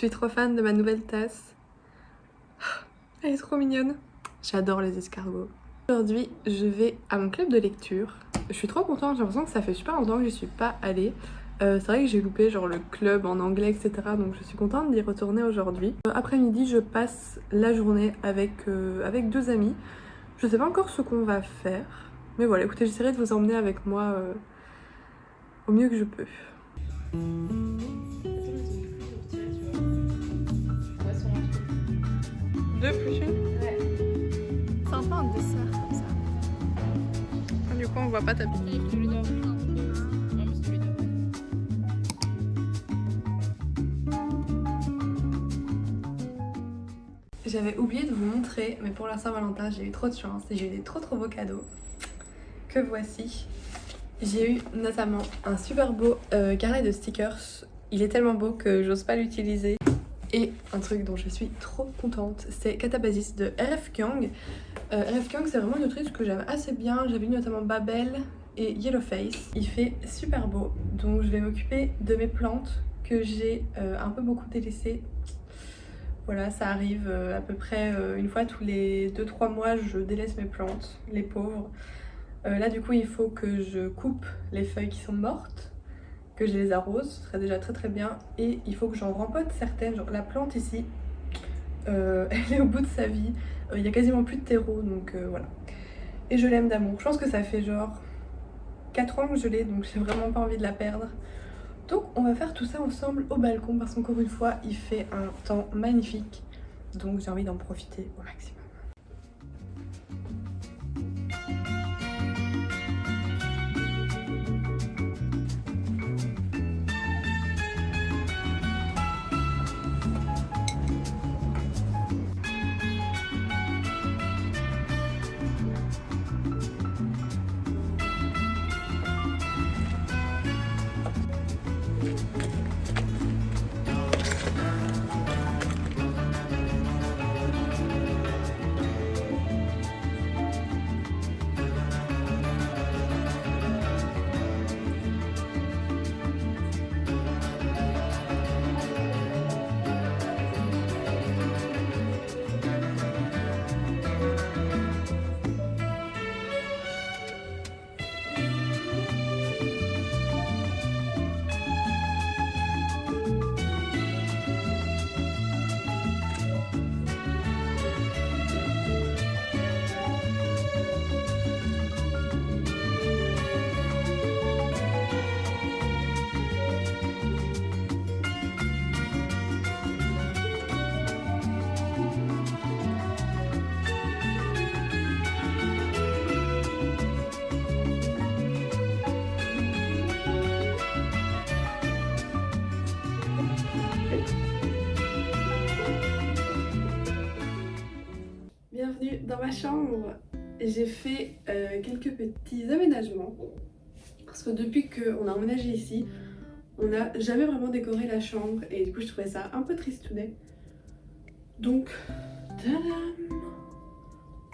suis trop fan de ma nouvelle tasse. Elle est trop mignonne. J'adore les escargots. Aujourd'hui, je vais à mon club de lecture. Je suis trop contente, j'ai l'impression que ça fait super longtemps que je suis pas allée. C'est vrai que j'ai loupé genre le club en anglais, etc. Donc je suis contente d'y retourner aujourd'hui. Après-midi, je passe la journée avec 2 amis. Je sais pas encore ce qu'on va faire. Mais voilà, écoutez, j'essaierai de vous emmener avec moi au mieux que je peux. Deux plus une? Ouais. C'est un peu un dessert comme ça. Du coup, on voit pas ta pique. J'avais oublié de vous montrer, mais pour la Saint-Valentin, j'ai eu trop de chance et j'ai eu des trop beaux cadeaux. Que voici. J'ai eu notamment un super beau carnet de stickers. Il est tellement beau que j'ose pas l'utiliser. Et un truc dont je suis trop contente, c'est Catabasis de R.F. Kuang. R.F. Kuang, c'est vraiment une autrice que j'aime assez bien. J'avais lu notamment Babel et Yellowface. Il fait super beau, donc je vais m'occuper de mes plantes que j'ai un peu beaucoup délaissées. Voilà, ça arrive à peu près une fois tous les 2-3 mois, je délaisse mes plantes, les pauvres. Là du coup il faut que je coupe les feuilles qui sont mortes, que je les arrose, ce serait déjà très bien, et il faut que j'en rempote certaines, genre la plante ici, elle est au bout de sa vie, il y a quasiment plus de terreau, donc voilà. Et je l'aime d'amour, je pense que ça fait genre 4 ans que je l'ai, donc j'ai vraiment pas envie de la perdre. Donc on va faire tout ça ensemble au balcon, parce qu'encore une fois il fait un temps magnifique, donc j'ai envie d'en profiter au maximum. Bienvenue dans ma chambre. J'ai fait quelques petits aménagements parce que depuis qu'on a emménagé ici, on n'a jamais vraiment décoré la chambre et du coup je trouvais ça un peu tristounet. Donc, tadam,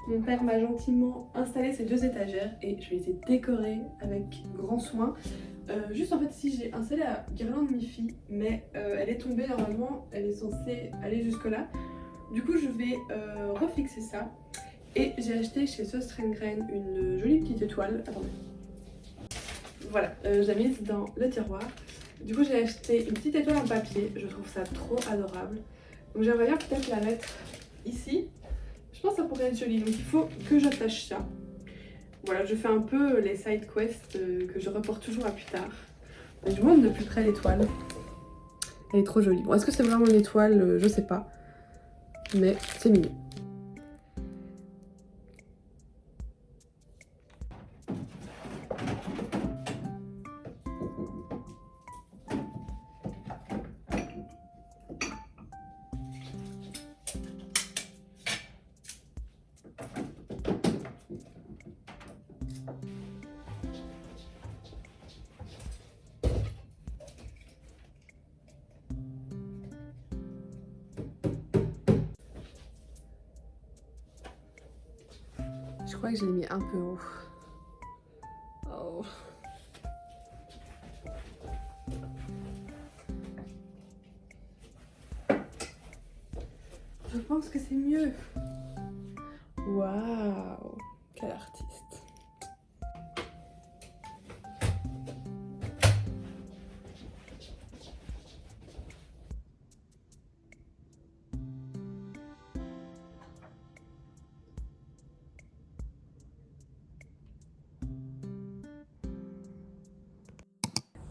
mon père m'a gentiment installé ces 2 étagères et je les ai décorées avec grand soin. Juste en fait ici j'ai installé la guirlande mi-fi, mais elle est tombée normalement, elle est censée aller jusque là. Du coup je vais refixer ça. Et j'ai acheté chez Söstrengren une jolie petite étoile. Attendez. Voilà, je l'ai mise dans le tiroir. Du coup j'ai acheté une petite étoile en papier, je trouve ça trop adorable. Donc j'aimerais bien peut-être la mettre ici. Je pense que ça pourrait être joli, donc il faut que j'attache ça. Voilà, je fais un peu les side quests que je reporte toujours à plus tard. Mais je vous montre de plus près l'étoile. Elle est trop jolie. Bon, est-ce que c'est vraiment une étoile? Je sais pas. Mais c'est mignon. Je crois que je l'ai mis un peu haut. Oh. Je pense que c'est mieux. Waouh, quel artiste.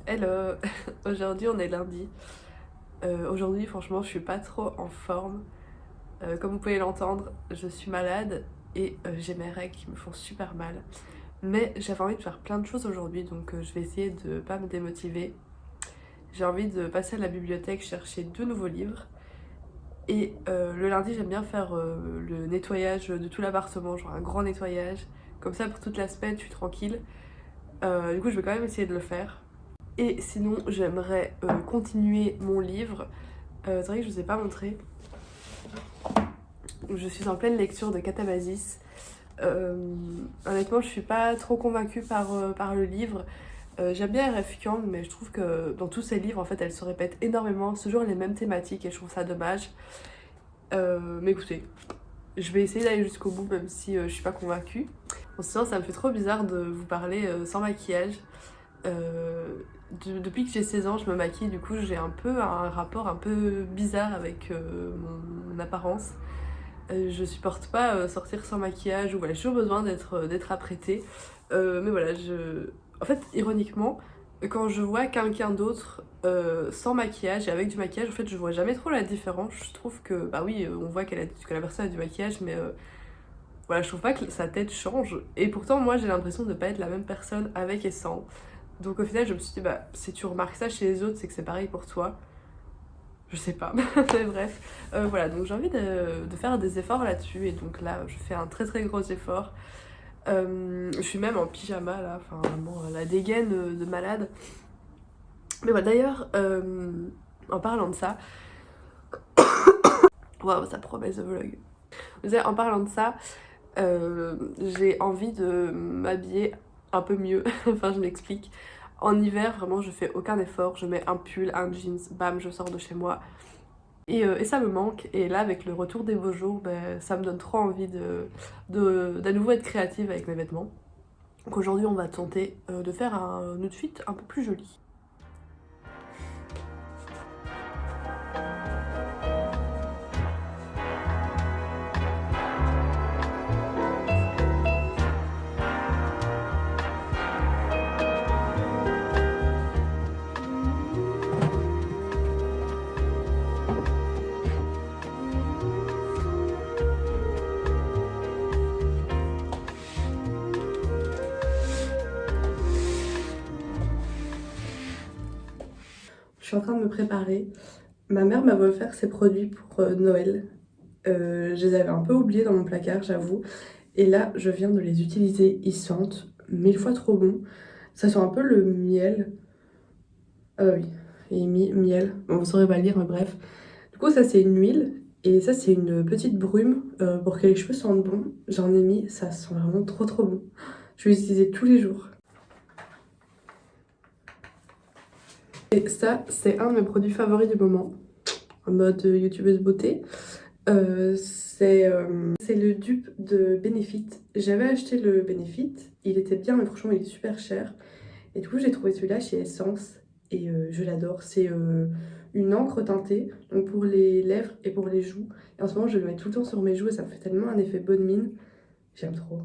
Hello, aujourd'hui on est lundi. Aujourd'hui franchement je suis pas trop en forme. Comme vous pouvez l'entendre, je suis malade et j'ai mes règles qui me font super mal. Mais j'avais envie de faire plein de choses aujourd'hui, donc je vais essayer de pas me démotiver. J'ai envie de passer à la bibliothèque chercher 2 nouveaux livres. Et le lundi j'aime bien faire le nettoyage de tout l'appartement, genre un grand nettoyage. Comme ça pour toute la semaine je suis tranquille. Du coup je vais quand même essayer de le faire. Et sinon, j'aimerais continuer mon livre. C'est vrai que je ne vous ai pas montré. Je suis en pleine lecture de Catabasis. Honnêtement, je suis pas trop convaincue par le livre. J'aime bien R.F. Kuang, mais je trouve que dans tous ses livres, en fait, elle se répète énormément. C'est toujours les mêmes thématiques et je trouve ça dommage. Mais écoutez, je vais essayer d'aller jusqu'au bout, même si je suis pas convaincue. Bon, sinon, ça me fait trop bizarre de vous parler sans maquillage. Depuis que j'ai 16 ans, je me maquille, du coup j'ai un peu un rapport un peu bizarre avec mon apparence. Je supporte pas sortir sans maquillage, ou voilà, j'ai toujours besoin d'être apprêtée. Mais voilà, en fait, ironiquement, quand je vois quelqu'un d'autre sans maquillage et avec du maquillage, en fait, je vois jamais trop la différence. Je trouve que, bah oui, on voit que la personne a du maquillage, mais voilà, je trouve pas que sa tête change. Et pourtant, moi, j'ai l'impression de pas être la même personne avec et sans. Donc au final je me suis dit bah si tu remarques ça chez les autres c'est que c'est pareil pour toi. Je sais pas, mais bref. Voilà, donc j'ai envie de faire des efforts là-dessus et donc là je fais un très très gros effort. Je suis même en pyjama là, enfin vraiment la dégaine de malade. Mais voilà, d'ailleurs en parlant de ça, waouh ça promet ce vlog. En parlant de ça, j'ai envie de m'habiller un peu mieux, enfin je m'explique. En hiver, vraiment, je fais aucun effort, je mets un pull, un jeans, bam, je sors de chez moi. Et ça me manque, et là, avec le retour des beaux jours, ben, ça me donne trop envie d'à nouveau être créative avec mes vêtements. Donc aujourd'hui, on va tenter de faire un outfit un peu plus joli. Je suis en train de me préparer. Ma mère m'a offert ses produits pour Noël. Je les avais un peu oubliés dans mon placard, j'avoue. Et là, je viens de les utiliser. Ils sentent 1000 fois trop bon. Ça sent un peu le miel. Ah oui, et miel. Bon, vous saurez pas le lire, mais bref. Du coup, ça c'est une huile. Et ça c'est une petite brume pour que les cheveux sentent bon. J'en ai mis, ça sent vraiment trop trop bon. Je vais l'utiliser tous les jours. Et ça, c'est un de mes produits favoris du moment, en mode youtubeuse beauté. C'est le dupe de Benefit. J'avais acheté le Benefit, il était bien, mais franchement, il est super cher. Et du coup, j'ai trouvé celui-là chez Essence et je l'adore. C'est une encre teintée, donc pour les lèvres et pour les joues. Et en ce moment, je le mets tout le temps sur mes joues et ça me fait tellement un effet bonne mine. J'aime trop.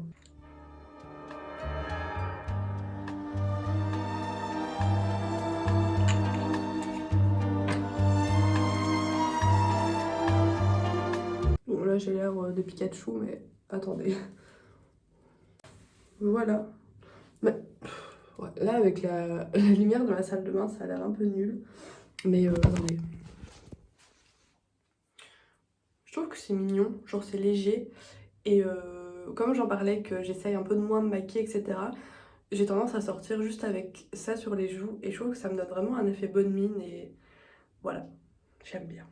Là j'ai l'air de Pikachu, mais attendez. Voilà. Mais, ouais, là avec la lumière de ma salle de bain, ça a l'air un peu nul. Mais attendez. Je trouve que c'est mignon, genre c'est léger. Et comme j'en parlais que j'essaye un peu de moins me maquiller, etc. J'ai tendance à sortir juste avec ça sur les joues. Et je trouve que ça me donne vraiment un effet bonne mine. Et voilà, j'aime bien.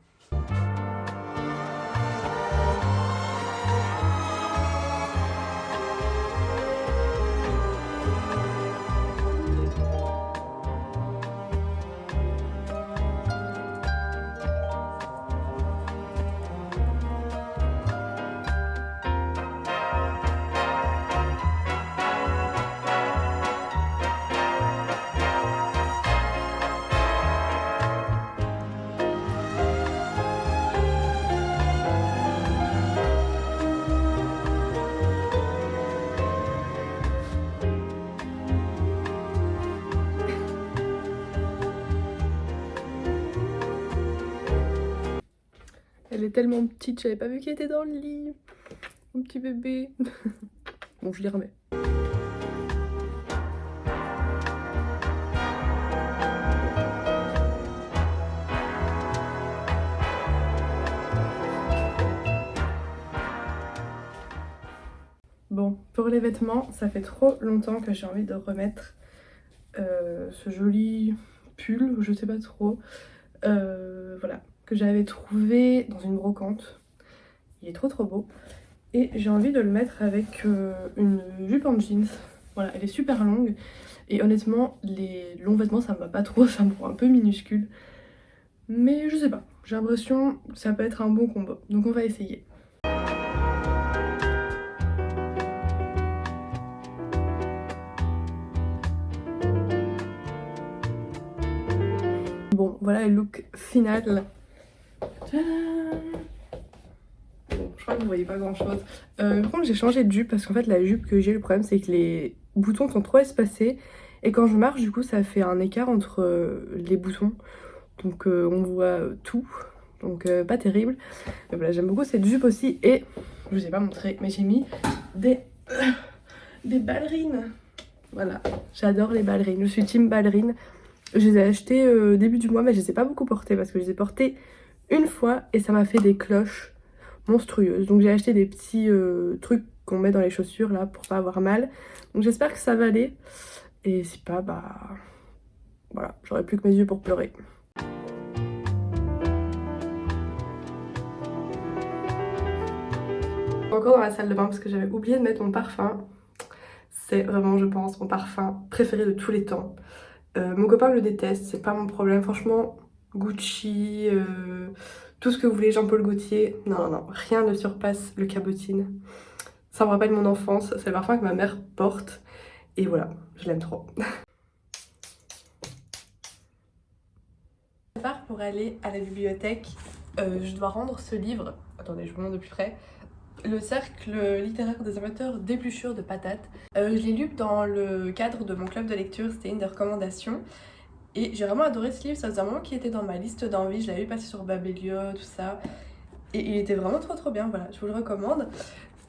Elle est tellement petite, j'avais pas vu qu'elle était dans le lit. Mon petit bébé. Bon, je l'y remets. Bon, pour les vêtements, ça fait trop longtemps que j'ai envie de remettre ce joli pull, je sais pas trop, voilà, que j'avais trouvé dans une brocante. Il est trop beau. Et j'ai envie de le mettre avec une jupe en jeans. Voilà, elle est super longue. Et honnêtement, les longs vêtements, ça me va pas trop, ça me rend un peu minuscule. Mais je sais pas, j'ai l'impression que ça peut être un bon combo. Donc on va essayer. Bon, voilà le look final. Tadam! Bon, je crois que vous voyez pas grand chose. Par contre, j'ai changé de jupe parce qu'en fait, la jupe que j'ai, le problème, c'est que les boutons sont trop espacés. Et quand je marche, du coup, ça fait un écart entre les boutons. Donc, on voit tout. Donc, pas terrible. Mais voilà, j'aime beaucoup cette jupe aussi. Et je vous ai pas montré, mais j'ai mis des ballerines. Voilà, j'adore les ballerines. Je suis team ballerines. Je les ai achetées début du mois, mais je les ai pas beaucoup portées parce que je les ai portées une fois et ça m'a fait des cloches monstrueuses. Donc j'ai acheté des petits trucs qu'on met dans les chaussures là pour pas avoir mal. Donc j'espère que ça va aller. Et si pas, bah voilà, j'aurai plus que mes yeux pour pleurer. Encore dans la salle de bain parce que j'avais oublié de mettre mon parfum. C'est vraiment, je pense, mon parfum préféré de tous les temps. Mon copain le déteste, c'est pas mon problème. Franchement, Gucci, tout ce que vous voulez, Jean-Paul Gaultier. Non, rien ne surpasse le Cabotine. Ça me rappelle mon enfance, c'est le parfum que ma mère porte. Et voilà, je l'aime trop. Je pars pour aller à la bibliothèque. Je dois rendre ce livre. Attendez, je vous montre de plus près. Le cercle littéraire des amateurs d'épluchures de patates. Je l'ai lu dans le cadre de mon club de lecture, c'était une des recommandations. Et j'ai vraiment adoré ce livre, ça faisait un moment qu'il était dans ma liste d'envie, je l'avais vu passer sur Babelio, tout ça. Et il était vraiment trop bien, voilà, je vous le recommande.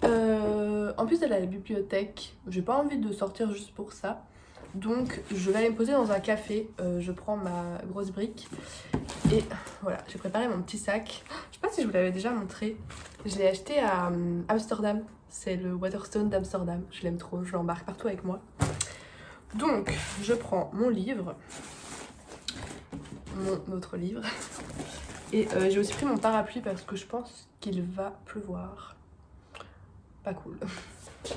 En plus, elle est à la bibliothèque, j'ai pas envie de sortir juste pour ça. Donc je vais aller me poser dans un café, je prends ma grosse brique. Et voilà, j'ai préparé mon petit sac. Je sais pas si je vous l'avais déjà montré. Je l'ai acheté à Amsterdam. C'est le Waterstone d'Amsterdam. Je l'aime trop, je l'embarque partout avec moi. Donc, je prends mon livre. Mon autre livre. Et j'ai aussi pris mon parapluie parce que je pense qu'il va pleuvoir. Pas cool.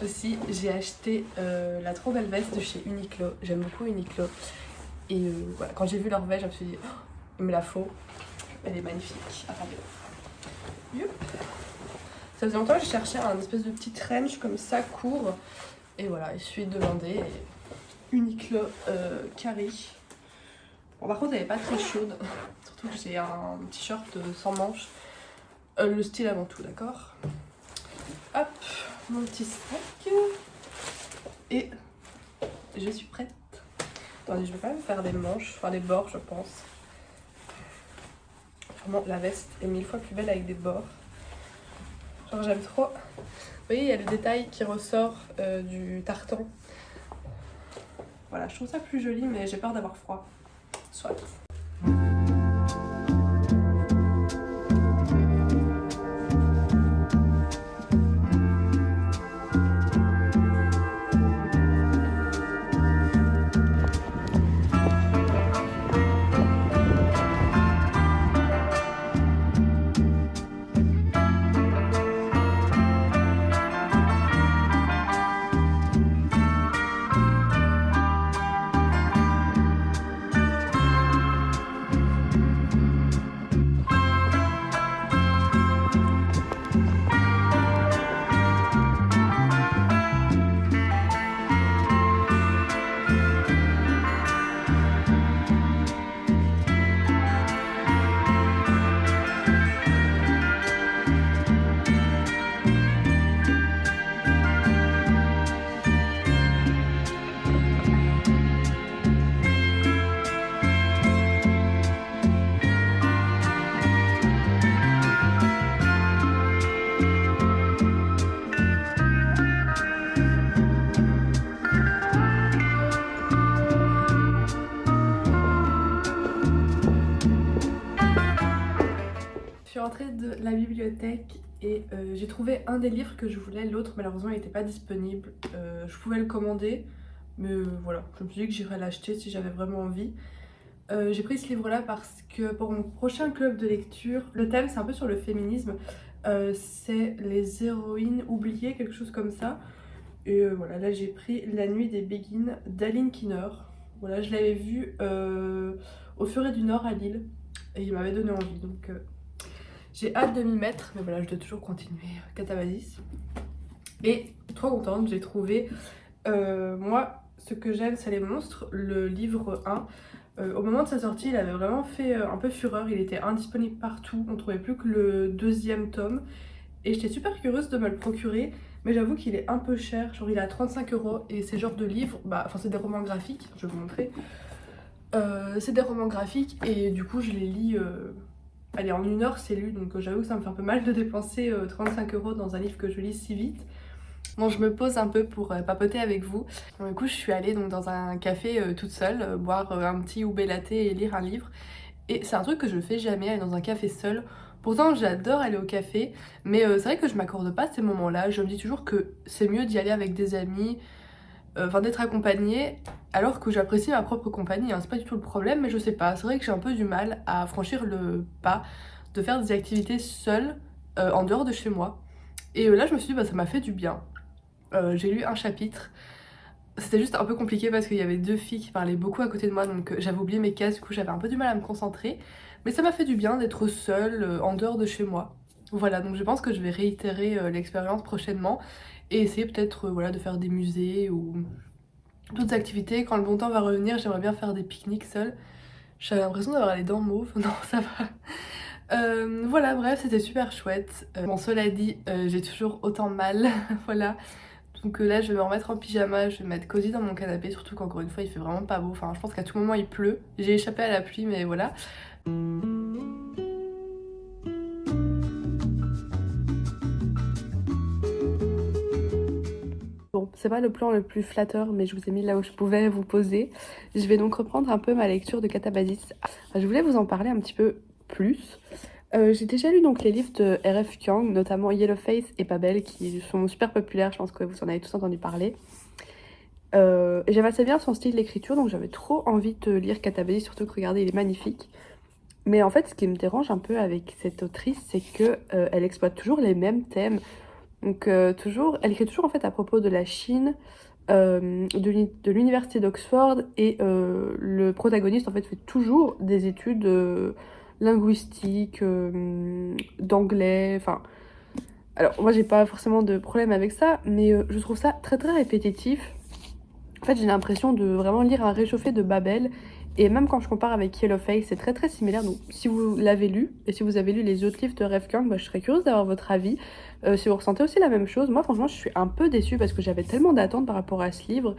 Aussi, j'ai acheté la trop belle veste de chez Uniqlo. J'aime beaucoup Uniqlo. Et voilà, quand j'ai vu leur veste, je me suis dit, oh, il me la faut. Elle est magnifique. Attendez. Youp. Ça faisait longtemps que je cherchais un espèce de petit trench comme ça, court. Et voilà, il suffit de demander. Uniqlo carré. Bon, par contre, elle n'est pas très chaude. Surtout que j'ai un t-shirt sans manches. Le style avant tout, d'accord. Hop, mon petit sac. Et je suis prête. Attendez, je vais quand même faire des manches, enfin des bords, je pense. Vraiment, la veste est 1000 fois plus belle avec des bords. Genre, j'aime trop. Vous voyez, il y a le détail qui ressort du tartan. Voilà, je trouve ça plus joli, mais j'ai peur d'avoir froid. Soit. la bibliothèque et j'ai trouvé un des livres que je voulais, l'autre malheureusement il n'était pas disponible. Je pouvais le commander, mais voilà, je me suis dit que j'irais l'acheter si j'avais vraiment envie. J'ai pris ce livre-là parce que pour mon prochain club de lecture, le thème c'est un peu sur le féminisme. C'est les héroïnes oubliées, quelque chose comme ça. Et voilà, là j'ai pris La nuit des Béguines d'Aline Kinner. Voilà, je l'avais vu au Furet du Nord à Lille et il m'avait donné envie, donc j'ai hâte de m'y mettre. Mais voilà, je dois toujours continuer Catabasis. Et trop contente, j'ai trouvé, moi ce que j'aime c'est les monstres, le livre 1. Au moment de sa sortie, il avait vraiment fait un peu fureur, il était indisponible partout, on trouvait plus que le deuxième tome. Et j'étais super curieuse de me le procurer, mais j'avoue qu'il est un peu cher, genre il est à 35 € et c'est genre de livres, enfin c'est des romans graphiques, je vais vous montrer. C'est des romans graphiques et du coup je les lis, allez en 1 heure c'est lu, donc j'avoue que ça me fait un peu mal de dépenser 35 € dans un livre que je lis si vite. Bon, je me pose un peu pour papoter avec vous. Du coup, je suis allée donc dans un café toute seule, boire un petit ube latte et lire un livre. Et c'est un truc que je fais jamais, aller dans un café seule. Pourtant, j'adore aller au café, mais c'est vrai que je m'accorde pas ces moments-là. Je me dis toujours que c'est mieux d'y aller avec des amis, enfin d'être accompagnée, alors que j'apprécie ma propre compagnie, hein. C'est pas du tout le problème, mais je sais pas. C'est vrai que j'ai un peu du mal à franchir le pas de faire des activités seule en dehors de chez moi. Et là, je me suis dit, bah ça m'a fait du bien. J'ai lu un chapitre. C'était juste un peu compliqué parce qu'il y avait 2 filles qui parlaient beaucoup à côté de moi, donc j'avais oublié mes cases, du coup j'avais un peu du mal à me concentrer. Mais ça m'a fait du bien d'être seule en dehors de chez moi. Voilà, donc je pense que je vais réitérer l'expérience prochainement et essayer peut-être voilà, de faire des musées ou d'autres activités. Quand le bon temps va revenir, j'aimerais bien faire des pique-niques seule. J'avais l'impression d'avoir les dents mauves, non ça va. Voilà, bref, c'était super chouette. Bon, cela dit, j'ai toujours autant mal, voilà. Donc là, je vais me remettre en pyjama, je vais me mettre cosy dans mon canapé, surtout qu'encore une fois, il fait vraiment pas beau. Enfin, je pense qu'à tout moment, il pleut. J'ai échappé à la pluie, mais voilà. Bon, c'est pas le plan le plus flatteur, mais je vous ai mis là où je pouvais vous poser. Je vais donc reprendre un peu ma lecture de Catabasis. Je voulais vous en parler un petit peu plus. J'ai déjà lu donc les livres de R.F. Kuang, notamment Yellowface et Babel, qui sont super populaires, je pense que vous en avez tous entendu parler. J'aime assez bien son style d'écriture, donc j'avais trop envie de lire Catabasis, surtout que regardez, il est magnifique. Mais en fait, ce qui me dérange un peu avec cette autrice, c'est que elle exploite toujours les mêmes thèmes. Donc toujours, elle écrit toujours en fait à propos de la Chine, de l'université d'Oxford, et le protagoniste en fait fait toujours des études linguistiques, d'anglais, enfin... Alors moi j'ai pas forcément de problème avec ça, mais je trouve ça très très répétitif. En fait j'ai l'impression de vraiment lire un réchauffé de Babel, et même quand je compare avec Yellowface, c'est très très similaire. Donc si vous l'avez lu, et si vous avez lu les autres livres de R.F. Kuang, bah, je serais curieuse d'avoir votre avis. Si vous ressentez aussi la même chose. Moi franchement je suis un peu déçue parce que j'avais tellement d'attentes par rapport à ce livre.